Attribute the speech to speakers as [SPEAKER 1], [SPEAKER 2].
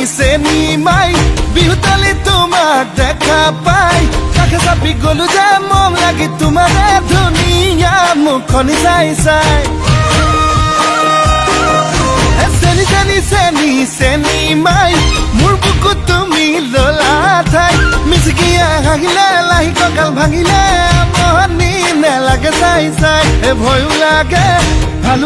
[SPEAKER 1] চেনি মাই বিহুতালি তোমাক দেখা পাই কাষে চাপি গলো যে মম লাগি তোমাৰে ধুনীয়া মুখনি চাই চাই চেনি চেনি চেনি চেনি মাই মোৰ বুকুত তুমি ললা ঠাই মিচিকিয়া হাঁহিলে লাহি কঁকাল ভাঙিলে মহনি নেলাগে চাই চাই ভয়ো লাগে